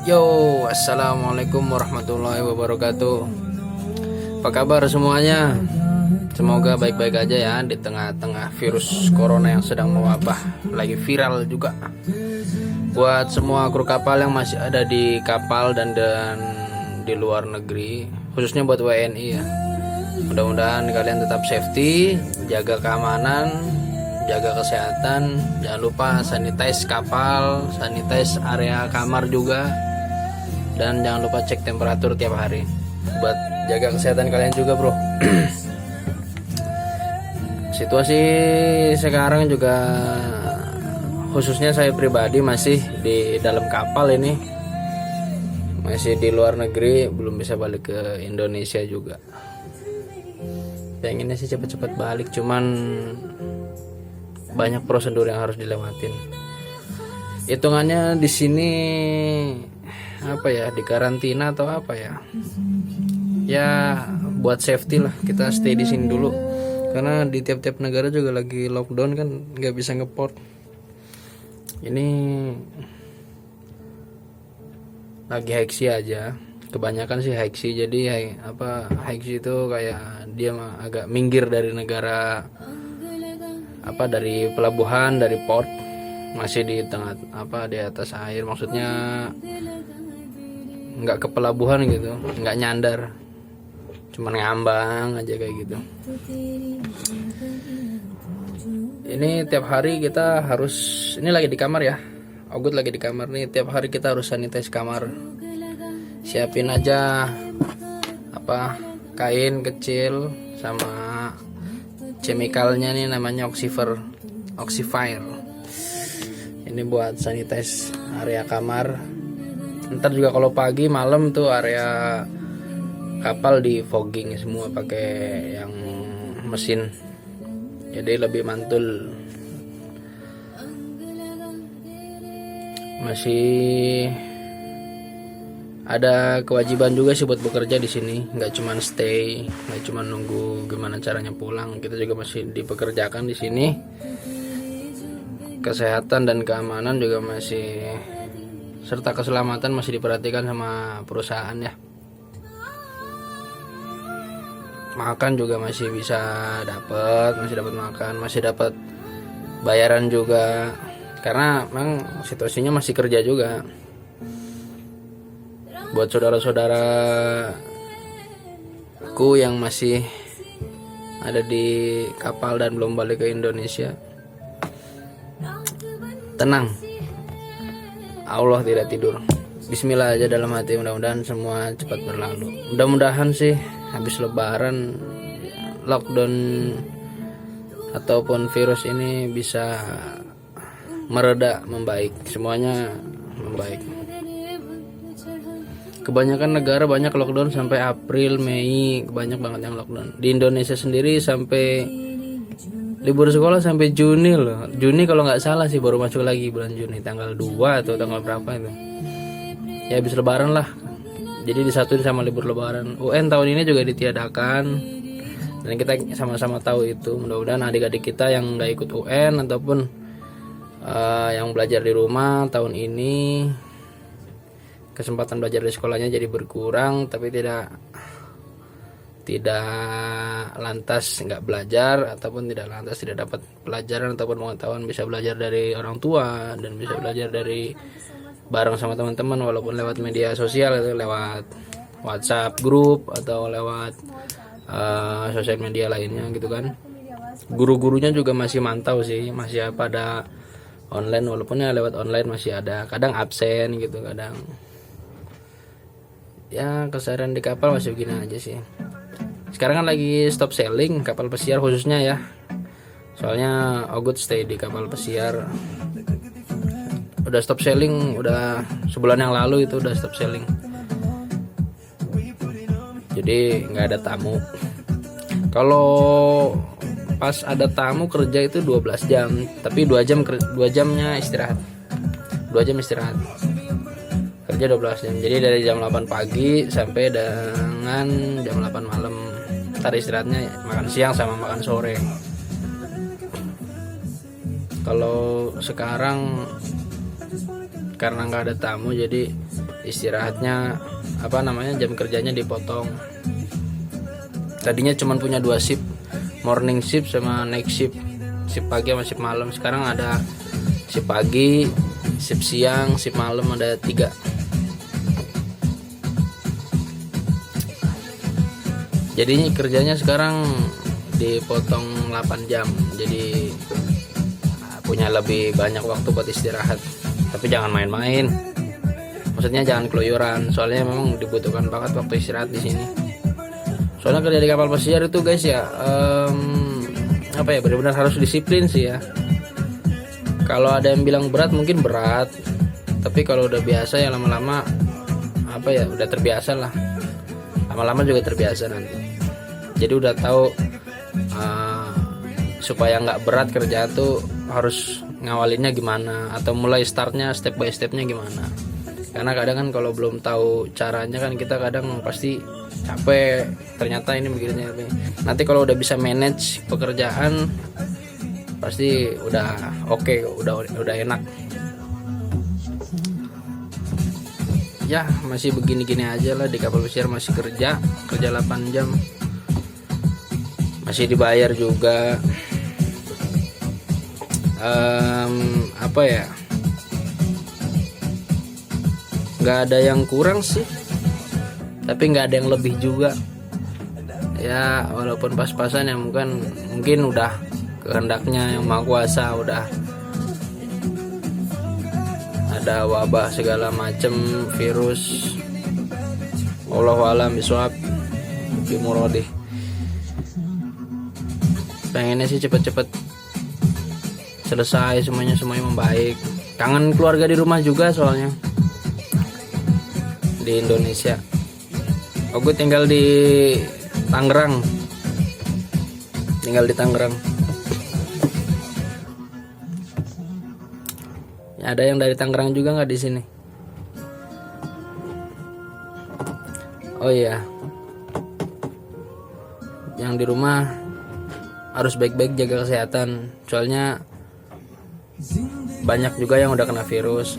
Yo, assalamualaikum warahmatullahi wabarakatuh. Apa kabar semuanya? Semoga baik-baik aja ya di tengah-tengah virus corona yang sedang mewabah, lagi viral juga. Buat semua kru kapal yang masih ada di kapal dan di luar negeri, khususnya buat WNI ya. Mudah-mudahan kalian tetap safety, jaga keamanan, jaga kesehatan, jangan lupa sanitize kapal, sanitize area kamar juga, dan jangan lupa cek temperatur tiap hari buat jaga kesehatan kalian juga bro. Situasi sekarang juga khususnya saya pribadi masih di dalam kapal ini, masih di luar negeri, belum bisa balik ke Indonesia juga. Pengennya sih cepet-cepet balik, cuman banyak prosedur yang harus dilewatin. Hitungannya di sini apa ya, di karantina atau apa ya? Ya buat safety lah, kita stay di sini dulu. Karena di tiap-tiap negara juga lagi lockdown kan, nggak bisa ngeport. Ini lagi haiksi aja. Kebanyakan sih haiksi, jadi haiksi itu kayak dia agak minggir dari negara, dari pelabuhan, dari port, masih di tengah di atas air, maksudnya nggak ke pelabuhan gitu, nggak nyandar, cuman ngambang aja kayak gitu. Ini tiap hari kita harus, ini lagi di kamar ya, Ogut lagi di kamar nih, tiap hari kita harus sanitize kamar. Siapin aja kain kecil sama chemicalnya nih, namanya oxifier. Ini buat sanitize area kamar. Ntar juga kalau pagi malam tuh area kapal di fogging semua pakai yang mesin, jadi lebih mantul. Masih ada kewajiban juga sih buat bekerja di sini, nggak cuma stay, nggak cuma nunggu gimana caranya pulang, kita juga masih dipekerjakan di sini. Kesehatan dan keamanan juga masih, serta keselamatan masih diperhatikan sama perusahaan ya. Makan juga masih bisa masih dapat makan, masih dapat bayaran juga, karena memang situasinya masih kerja juga. Buat saudara-saudaraku yang masih ada di kapal dan belum balik ke Indonesia, tenang, Allah tidak tidur. Bismillah aja dalam hati, mudah-mudahan semua cepat berlalu. Mudah-mudahan sih habis lebaran lockdown ataupun virus ini bisa mereda, membaik, semuanya membaik. Kebanyakan negara banyak lockdown sampai April, Mei, banyak banget yang lockdown. Di Indonesia sendiri sampai libur sekolah sampai Juni loh. Juni kalau nggak salah sih baru masuk lagi bulan Juni, tanggal 2 atau tanggal berapa itu. Ya habis lebaran lah. Jadi disatuin sama libur lebaran. UN tahun ini juga ditiadakan. Dan kita sama-sama tahu itu. Mudah-mudahan adik-adik kita yang nggak ikut UN ataupun yang belajar di rumah tahun ini, kesempatan belajar di sekolahnya jadi berkurang, tapi tidak lantas nggak belajar, ataupun tidak lantas tidak dapat pelajaran ataupun pengetahuan, bisa belajar dari orang tua dan bisa belajar dari bareng sama teman-teman, walaupun lewat media sosial, itu lewat WhatsApp grup atau lewat sosial media lainnya gitu kan. Guru-gurunya juga masih mantau sih, masih pada online, walaupun ya lewat online masih ada, kadang absen gitu, kadang ya keseharian di kapal masih begini aja sih. Sekarang kan lagi stop selling kapal pesiar khususnya ya, soalnya Ogut stay di kapal pesiar, udah stop selling, udah sebulan yang lalu itu udah stop selling, jadi nggak ada tamu. Kalau pas ada tamu kerja itu 12 jam, tapi 2 jamnya istirahat, 2 jam istirahat, kerja 12 jam. Jadi dari jam 8 pagi sampai dengan jam 8 malam. Ntar istirahatnya makan siang sama makan sore. Kalau sekarang karena nggak ada tamu, jadi istirahatnya jam kerjanya dipotong. Tadinya cuma punya 2 shift, morning shift sama night shift, shift pagi sama shift malam. Sekarang ada shift pagi, shift siang, shift malam, ada 3. Jadinya kerjanya sekarang dipotong 8 jam, jadi punya lebih banyak waktu buat istirahat. Tapi jangan main-main, maksudnya jangan keluyuran, soalnya memang dibutuhkan banget waktu istirahat di sini. Soalnya kerja di kapal pesiar itu guys ya, benar-benar harus disiplin sih ya. Kalau ada yang bilang berat, mungkin berat, tapi kalau udah biasa ya lama-lama udah terbiasa lah. Lama-lama juga terbiasa nanti. Jadi udah tahu supaya nggak berat kerja tuh harus ngawalinnya gimana, atau mulai startnya step by stepnya gimana. Karena kadang kan kalau belum tahu caranya kan kita kadang pasti capek, ternyata ini begini. Nanti kalau udah bisa manage pekerjaan pasti udah oke, udah enak. Ya masih begini-gini aja lah di kapal pesiar, masih kerja 8 jam, masih dibayar juga. Nggak ada yang kurang sih, tapi nggak ada yang lebih juga ya, walaupun pas-pasan ya. Mungkin udah kehendaknya yang Maha Kuasa, udah ada wabah segala macem, virus, wallahu a'lam bishawab, bimuradih. Pengennya sih cepet-cepet selesai semuanya membaik. Kangen keluarga di rumah juga soalnya di Indonesia. Gue tinggal di Tangerang. Ya, ada yang dari Tangerang juga nggak di sini? Oh iya, yang di rumah harus baik-baik jaga kesehatan. Soalnya banyak juga yang udah kena virus.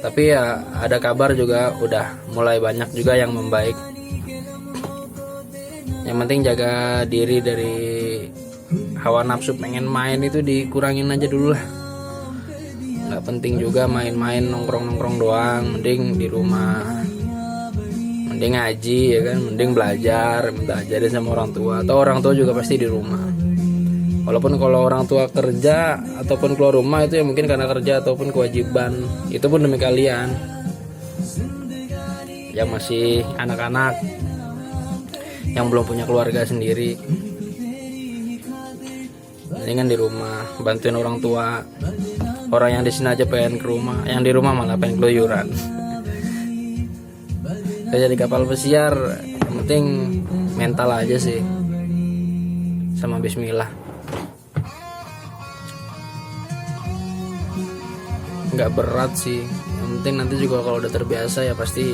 Tapi ya ada kabar juga udah mulai banyak juga yang membaik. Yang penting jaga diri dari hawa nafsu pengen main itu dikurangin aja dulu lah. Nggak penting juga main-main nongkrong doang. Mending di rumah, mending ngaji ya kan, mending belajarin sama orang tua. Atau orang tua juga pasti di rumah. Walaupun kalau orang tua kerja ataupun keluar rumah itu ya mungkin karena kerja ataupun kewajiban, itu pun demi kalian yang masih anak-anak, yang belum punya keluarga sendiri. Mendingan di rumah bantuin orang tua. Orang yang di sini aja pengen ke rumah, yang di rumah malah pengen keluyuran. Kerja di kapal pesiar yang penting mental aja sih, sama bismillah. Nggak berat sih, yang penting nanti juga kalau udah terbiasa ya pasti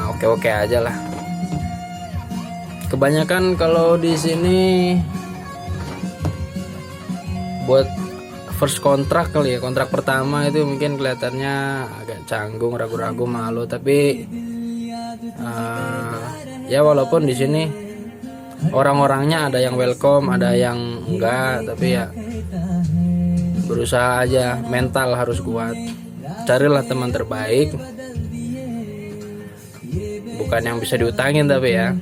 oke aja lah. Kebanyakan kalau di sini buat first kontrak kali ya, kontrak pertama itu mungkin kelihatannya agak canggung, ragu-ragu, malu. Tapi ya walaupun di sini orang-orangnya ada yang welcome, ada yang enggak, tapi ya berusaha aja, mental harus kuat. Carilah teman terbaik, bukan yang bisa diutangin tapi ya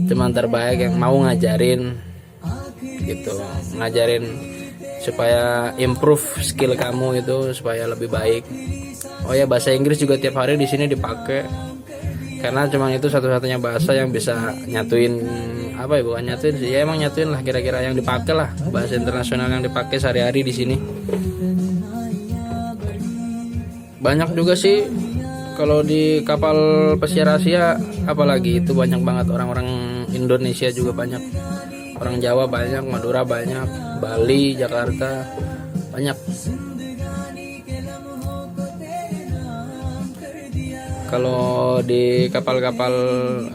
teman terbaik yang mau ngajarin gitu, ngajarin supaya improve skill kamu itu supaya lebih baik. Oh ya, bahasa Inggris juga tiap hari di sini dipakai, karena cuma itu satu-satunya bahasa yang bisa nyatuin bukan nyatuin sih ya, emang nyatuin lah kira-kira yang dipakai lah, bahasa internasional yang dipakai sehari-hari di sini. Banyak juga sih kalau di kapal pesiar Asia, apalagi itu banyak banget orang-orang Indonesia juga banyak, orang Jawa banyak, Madura banyak, Bali, Jakarta banyak. Kalau di kapal-kapal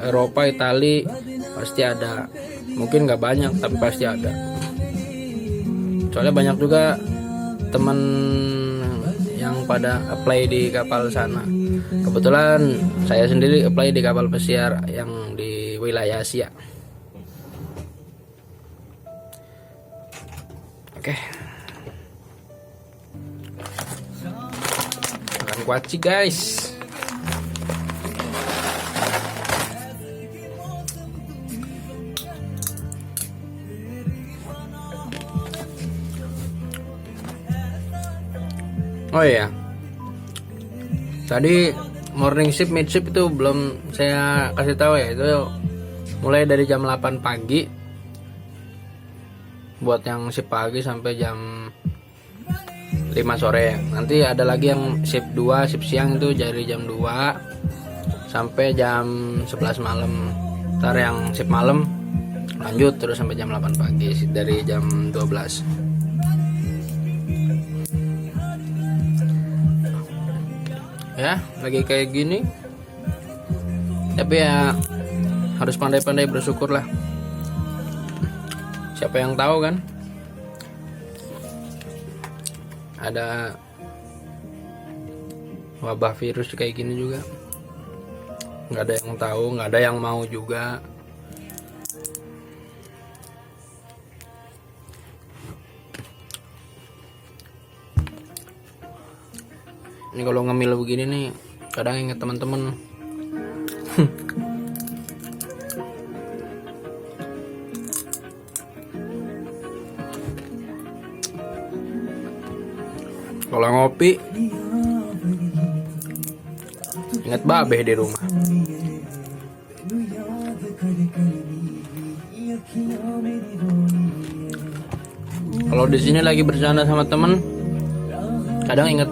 Eropa, Itali pasti ada, mungkin nggak banyak tapi pasti ada. Soalnya banyak juga teman yang pada apply di kapal sana. Kebetulan saya sendiri apply di kapal pesiar yang di wilayah Asia. Oke. Makan kuaci guys. Oh iya, tadi morning shift, mid shift itu belum saya kasih tahu ya. Itu mulai dari jam 8 pagi buat yang shift pagi sampai jam 5 sore. Nanti ada lagi yang shift 2, shift siang itu dari jam 2 sampai jam 11 malam. Ntar yang shift malam lanjut terus sampai jam 8 pagi dari jam 12. Ya, lagi kayak gini. Tapi ya harus pandai-pandai bersyukur lah. Siapa yang tahu kan? Ada wabah virus kayak gini juga. Nggak ada yang tahu, nggak ada yang mau juga. Ini kalau ngemil begini nih, kadang inget teman-teman. Kalau ngopi, inget babeh di rumah. Kalau di sini lagi bercanda sama temen, kadang inget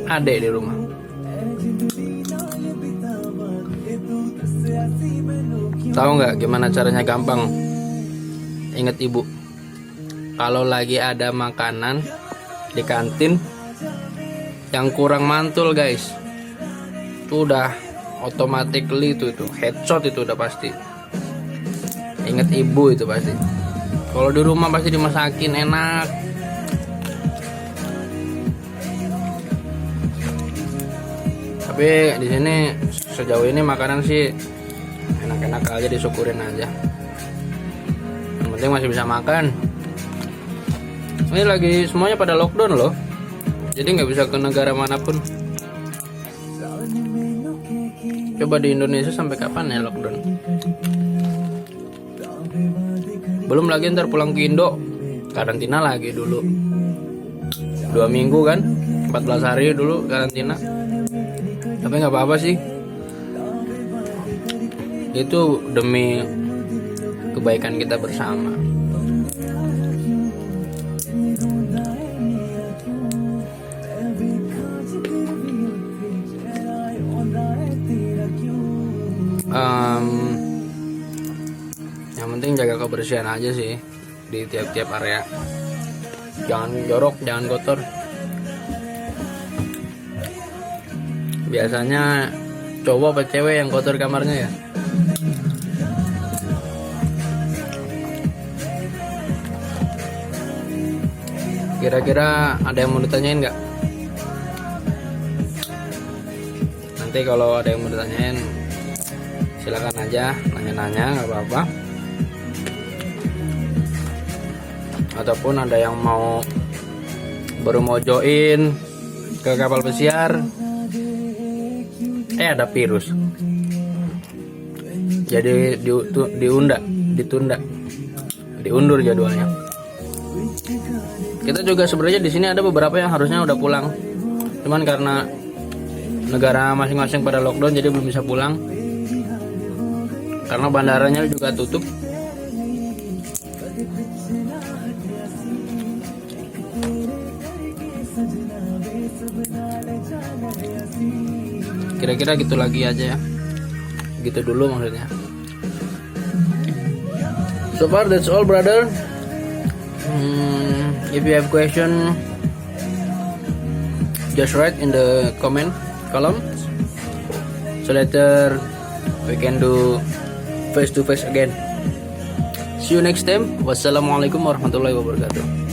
adek di rumah. Tahu nggak gimana caranya gampang inget ibu? Kalau lagi ada makanan di kantin yang kurang mantul guys, itu udah automatically itu headshot, itu udah pasti inget ibu itu pasti. Kalau di rumah pasti dimasakin enak. Tapi di sini sejauh ini makanan sih enak-enak aja, disyukurin aja. Yang penting masih bisa makan. Ini lagi semuanya pada lockdown loh, jadi nggak bisa ke negara manapun. Coba di Indonesia sampai kapan ya lockdown? Belum lagi ntar pulang ke Indo, karantina lagi dulu 2 minggu kan, 14 hari dulu karantina. Tapi nggak apa-apa sih, itu demi kebaikan kita bersama. Yang penting jaga kebersihan aja sih di tiap-tiap area. Jangan jorok, jangan kotor. Biasanya cowok apa cewek yang kotor kamarnya ya? Kira-kira ada yang mau ditanyain nggak? Nanti kalau ada yang mau ditanyain, silakan aja nanya-nanya, nggak apa-apa. Ataupun ada yang baru mau join ke kapal pesiar, ada virus, jadi diundur jadwalnya. Kita juga sebenarnya di sini ada beberapa yang harusnya udah pulang, cuman karena negara masing-masing pada lockdown jadi belum bisa pulang, karena bandaranya juga tutup. Kira-kira gitu lagi aja ya, gitu dulu maksudnya. So far that's all brother. If you have question, just write in the comment column, so later we can do face to face again. See you next time. Wassalamualaikum warahmatullahi wabarakatuh.